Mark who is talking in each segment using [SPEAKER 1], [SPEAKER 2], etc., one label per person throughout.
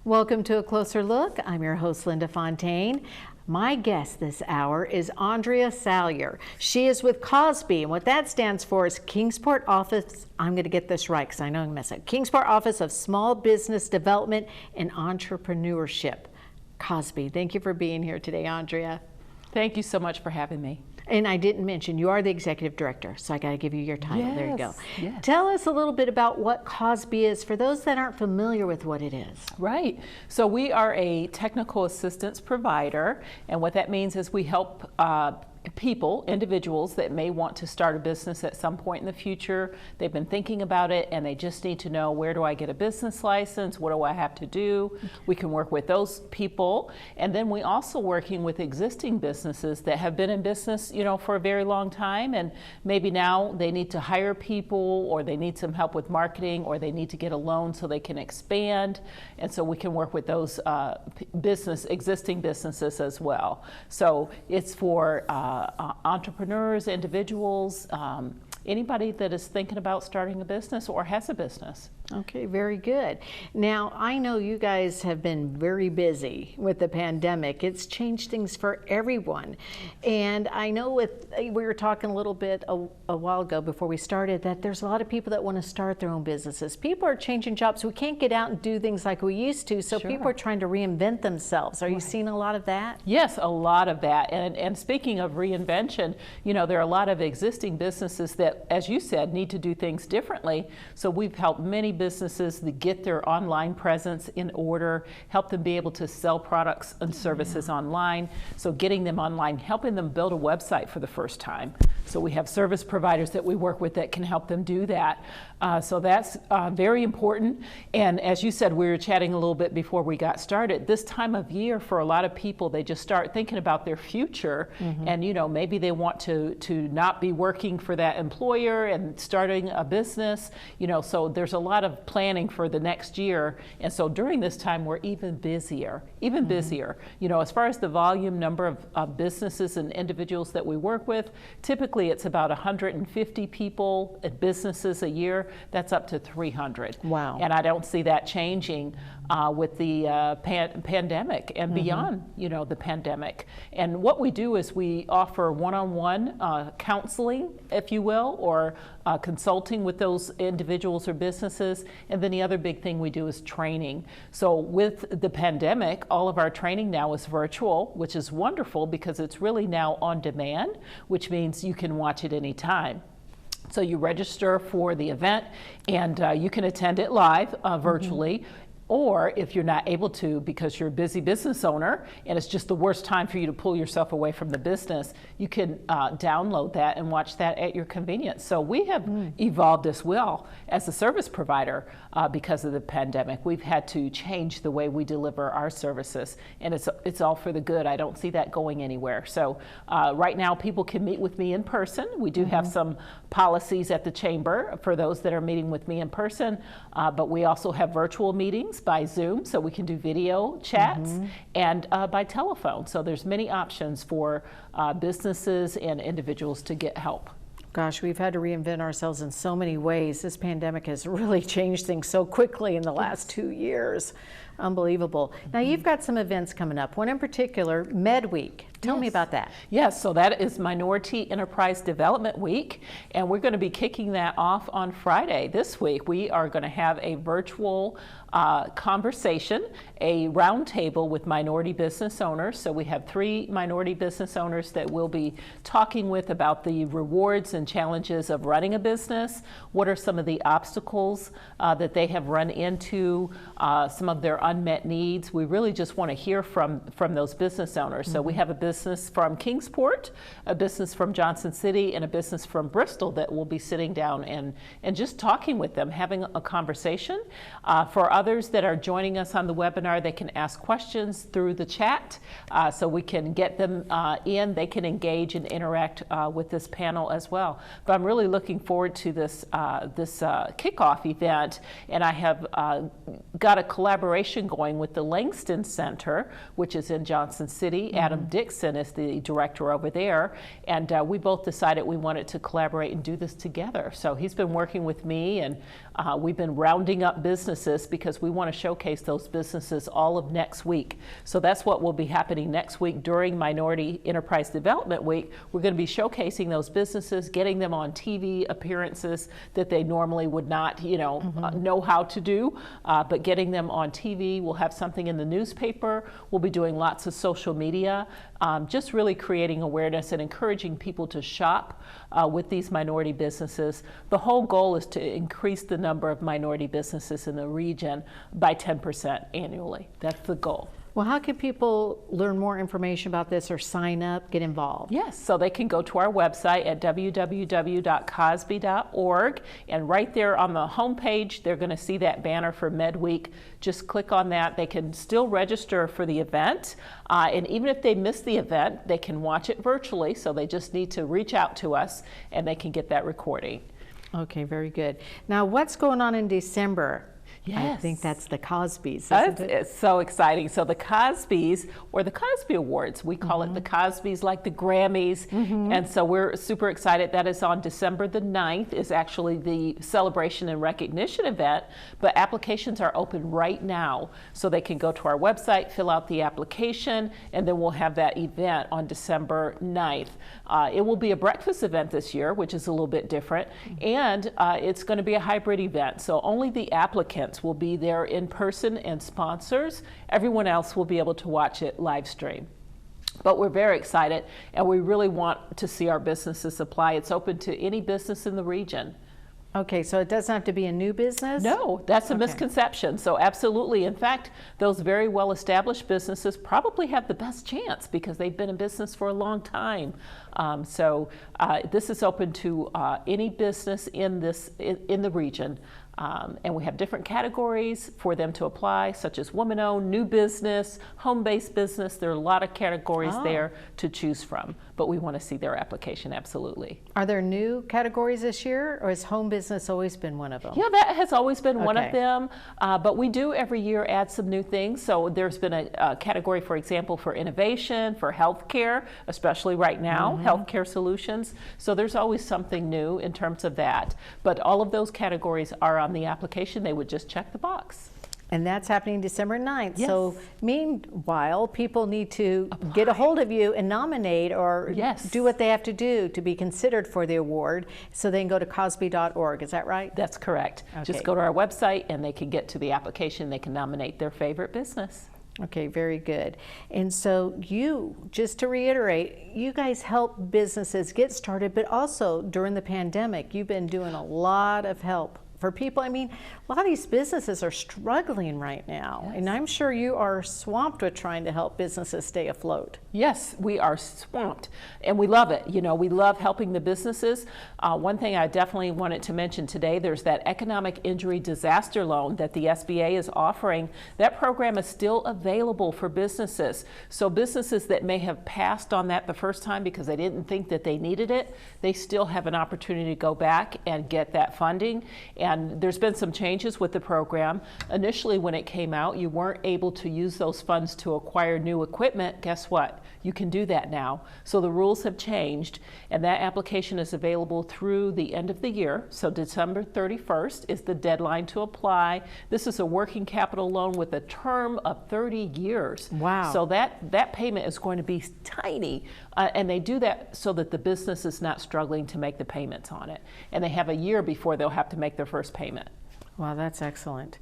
[SPEAKER 1] Welcome to A Closer Look. I'm your host, Linda Fontaine. My guest this hour is Aundrea Salyer. She is with KOSBE, and what that stands for is Kingsport Office, I'm going to get this right because I know I'm going to mess up, Kingsport Office of Small Business Development and Entrepreneurship. KOSBE, thank you for being here today, Aundrea.
[SPEAKER 2] Thank you so much for having me.
[SPEAKER 1] And I didn't mention, you are the executive director, so I got to give you your title.
[SPEAKER 2] Yes,
[SPEAKER 1] there you go.
[SPEAKER 2] yes.
[SPEAKER 1] Tell us a little bit about what KOSBE is for those that aren't familiar with what it is.
[SPEAKER 2] Right. So we are a technical assistance provider, and what that means is we help people, individuals that may want to start a business at some point in the future. They've been thinking about it and they just need to know, where do I get a business license? What do I have to do? We can work with those people. And then we also working with existing businesses that have been in business, for a very long time, and maybe now they need to hire people, or they need some help with marketing, or they need to get a loan so they can expand. And so we can work with those existing businesses as well. So it's for entrepreneurs, individuals, anybody that is thinking about starting a business or has a business.
[SPEAKER 1] Okay, very good. Now, I know you guys have been very busy with the pandemic. It's changed things for everyone. And I know we were talking a little bit a while ago before we started that there's a lot of people that want to start their own businesses. People are changing jobs. We can't get out and do things like we used to, so
[SPEAKER 2] Sure.
[SPEAKER 1] People are trying to reinvent themselves. Are you seeing a lot of that?
[SPEAKER 2] Yes, a lot of that. And speaking of reinvention, there are a lot of existing businesses that, as you said, need to do things differently. So we've helped many businesses to get their online presence in order, help them be able to sell products and services online. So getting them online, helping them build a website for the first time. So we have service providers that we work with that can help them do that. So that's very important. And as you said, we were chatting a little bit before we got started. This time of year, for a lot of people, they just start thinking about their future. And maybe they want to not be working for that employer and starting a business. So there's a lot of planning for the next year. And so during this time, we're even busier. As far as the volume number of businesses and individuals that we work with, typically it's about 150 people at businesses a year. That's up to 300.
[SPEAKER 1] Wow.
[SPEAKER 2] And I don't see that changing with the pandemic and beyond, the pandemic. And what we do is we offer one-on-one counseling, if you will, or consulting with those individuals or businesses. And then the other big thing we do is training. So with the pandemic, all of our training now is virtual, which is wonderful because it's really now on demand, which means you can watch it anytime. So you register for the event and you can attend it live virtually. Or if you're not able to because you're a busy business owner and it's just the worst time for you to pull yourself away from the business, you can download that and watch that at your convenience. So we have evolved as well as a service provider because of the pandemic. We've had to change the way we deliver our services, and it's all for the good. I don't see that going anywhere. So right now people can meet with me in person. We do have some policies at the chamber for those that are meeting with me in person, but we also have virtual meetings by Zoom, so we can do video chats, and by telephone. So there's many options for businesses and individuals to get help.
[SPEAKER 1] Gosh, we've had to reinvent ourselves in so many ways. This pandemic has really changed things so quickly in the last 2 years. Unbelievable. Now you've got some events coming up. One in particular, Med Week. Tell me about that.
[SPEAKER 2] Yes, so that is Minority Enterprise Development Week, and we're going to be kicking that off on Friday this week. We are going to have a virtual conversation, a roundtable with minority business owners. So we have 3 minority business owners that we'll be talking with about the rewards and challenges of running a business. What are some of the obstacles that they have run into, some of their unmet needs. We really just want to hear from those business owners. So we have a business from Kingsport, a business from Johnson City, and a business from Bristol that will be sitting down and just talking with them, having a conversation. For others that are joining us on the webinar, they can ask questions through the chat, so we can get them in. They can engage and interact with this panel as well. But I'm really looking forward to this kickoff event, and I have got a collaboration going with the Langston Center, which is in Johnson City. Adam Dixon is the director over there, and we both decided we wanted to collaborate and do this together. So he's been working with me, and we've been rounding up businesses because because we want to showcase those businesses all of next week. So that's what will be happening next week during Minority Enterprise Development Week. We're going to be showcasing those businesses, getting them on TV appearances that they normally would not, know how to do, but getting them on TV. We'll have something in the newspaper. We'll be doing lots of social media, just really creating awareness and encouraging people to shop with these minority businesses. The whole goal is to increase the number of minority businesses in the region by 10% annually. That's the goal.
[SPEAKER 1] Well, how can people learn more information about this or sign up, get involved?
[SPEAKER 2] Yes, so they can go to our website at www.KOSBE.org, and right there on the homepage, they're going to see that banner for MedWeek. Just click on that. They can still register for the event, and even if they miss the event, they can watch it virtually, so they just need to reach out to us, and they can get that recording.
[SPEAKER 1] Okay, very good. Now, what's going on in December?
[SPEAKER 2] Yes.
[SPEAKER 1] I think that's the KOSBEs, isn't it?
[SPEAKER 2] It's so exciting. So the KOSBEs, or the KOSBE Awards, we call it the KOSBEs, like the Grammys. And so we're super excited. That is on December the 9th, is actually the celebration and recognition event. But applications are open right now. So they can go to our website, fill out the application, and then we'll have that event on December 9th. It will be a breakfast event this year, which is a little bit different. And it's going to be a hybrid event. So only the applicants will be there in person and sponsors. Everyone else will be able to watch it live stream. But we're very excited, and we really want to see our businesses apply. It's open to any business in the region.
[SPEAKER 1] Okay, so it doesn't have to be a new business?
[SPEAKER 2] No, that's a misconception. So absolutely. In fact, those very well-established businesses probably have the best chance because they've been in business for a long time. This is open to any business in the region. And we have different categories for them to apply, such as woman-owned, new business, home-based business. There are a lot of categories there to choose from, but we want to see their application, absolutely.
[SPEAKER 1] Are there new categories this year, or has home business always been one of them?
[SPEAKER 2] Yeah, that has always been one of them, but we do every year add some new things. So there's been a category, for example, for innovation, for healthcare, especially right now, healthcare solutions. So there's always something new in terms of that. But all of those categories are on the application. They would just check the box.
[SPEAKER 1] And that's happening December 9th.
[SPEAKER 2] Yes.
[SPEAKER 1] So meanwhile, people need to get a hold of you and nominate or do what they have to do to be considered for the award, so they can go to KOSBE.org. Is that right?
[SPEAKER 2] That's correct.
[SPEAKER 1] Okay.
[SPEAKER 2] Just go to our website and they can get to the application. They can nominate their favorite business.
[SPEAKER 1] Okay, very good. And so you, just to reiterate, you guys help businesses get started, but also during the pandemic, you've been doing a lot of help for people. I mean, a lot of these businesses are struggling right now, and I'm sure you are swamped with trying to help businesses stay afloat.
[SPEAKER 2] Yes, we are swamped, and we love it. We love helping the businesses. One thing I definitely wanted to mention today, there's that economic injury disaster loan that the SBA is offering. That program is still available for businesses. So businesses that may have passed on that the first time because they didn't think that they needed it, they still have an opportunity to go back and get that funding. And there's been some changes with the program. Initially, when it came out, you weren't able to use those funds to acquire new equipment. Guess what? You can do that now. So the rules have changed, and that application is available through the end of the year. So December 31st is the deadline to apply. This is a working capital loan with a term of 30 years.
[SPEAKER 1] Wow.
[SPEAKER 2] So that payment is going to be tiny, and they do that so that the business is not struggling to make the payments on it. And they have a year before they'll have to make their first payment.
[SPEAKER 1] Wow, that's excellent.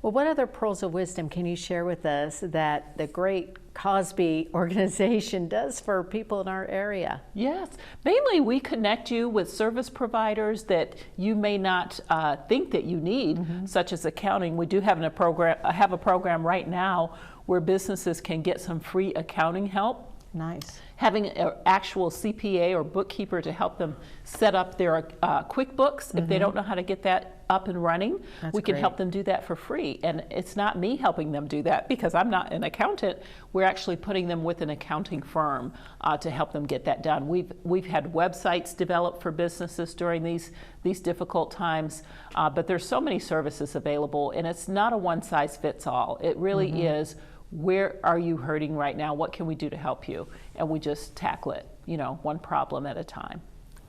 [SPEAKER 1] Well, what other pearls of wisdom can you share with us that the great KOSBE organization does for people in our area?
[SPEAKER 2] Yes, mainly we connect you with service providers that you may not think that you need, such as accounting. We do have a program right now where businesses can get some free accounting help.
[SPEAKER 1] Nice.
[SPEAKER 2] Having an actual CPA or bookkeeper to help them set up their QuickBooks. If they don't know how to get that up and running, we can help them do that for free. And it's not me helping them do that because I'm not an accountant. We're actually putting them with an accounting firm to help them get that done. We've had websites developed for businesses during these difficult times, but there's so many services available, and it's not a one-size-fits-all. It really is. Where are you hurting right now? What can we do to help you? And we just tackle it, one problem at a time.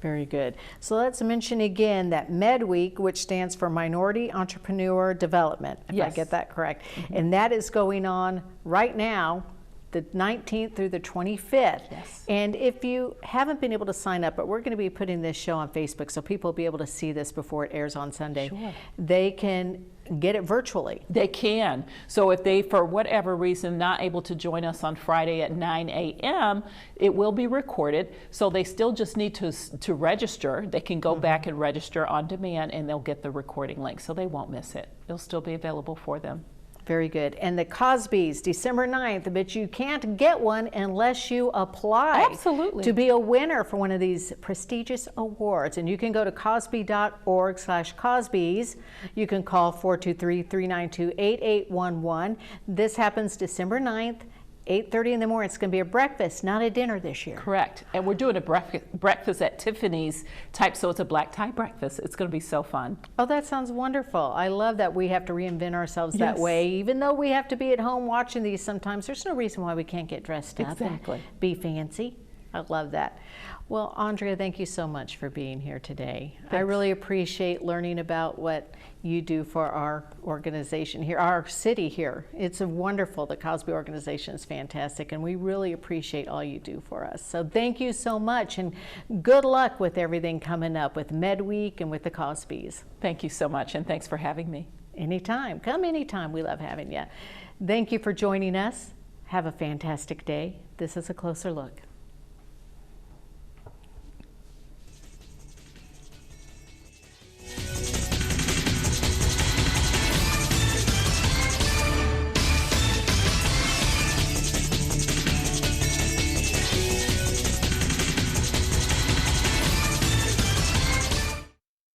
[SPEAKER 1] Very good. So let's mention again that Med Week, which stands for Minority Entrepreneur Development, if I
[SPEAKER 2] Yes.
[SPEAKER 1] get that correct. And that is going on right now, the 19th through the 25th.
[SPEAKER 2] Yes.
[SPEAKER 1] And if you haven't been able to sign up, but we're going to be putting this show on Facebook so people will be able to see this before it airs on Sunday.
[SPEAKER 2] Sure.
[SPEAKER 1] They can get it virtually.
[SPEAKER 2] They can. So if they, for whatever reason, not able to join us on Friday at 9 a.m., it will be recorded. So they still just need to register. They can go back and register on demand, and they'll get the recording link, so they won't miss it. It'll still be available for them.
[SPEAKER 1] Very good. And the KOSBE's December 9th, but you can't get one unless you apply.
[SPEAKER 2] Absolutely.
[SPEAKER 1] To be a winner for one of these prestigious awards. And you can go to KOSBE.org/KOSBE's. You can call 423-392-8811. This happens December 9th, 8:30 in the morning. It's going to be a breakfast, not a dinner this year.
[SPEAKER 2] Correct. And we're doing a breakfast at Tiffany's type, so it's a black tie breakfast. It's going to be so fun.
[SPEAKER 1] Oh, that sounds wonderful. I love that we have to reinvent ourselves that
[SPEAKER 2] Yes.
[SPEAKER 1] way. Even though we have to be at home watching these sometimes, there's no reason why we can't get dressed up
[SPEAKER 2] Exactly.
[SPEAKER 1] and be fancy. I love that. Well, Aundrea, thank you so much for being here today. I
[SPEAKER 2] Thanks.
[SPEAKER 1] really appreciate learning about what you do for our organization here, our city here. It's wonderful. The KOSBE organization is fantastic, and we really appreciate all you do for us. So thank you so much, and good luck with everything coming up with Med Week and with the KOSBE's.
[SPEAKER 2] Thank you so much, and thanks for having me.
[SPEAKER 1] Anytime. Come anytime. We love having you. Thank you for joining us. Have a fantastic day. This is A Closer Look.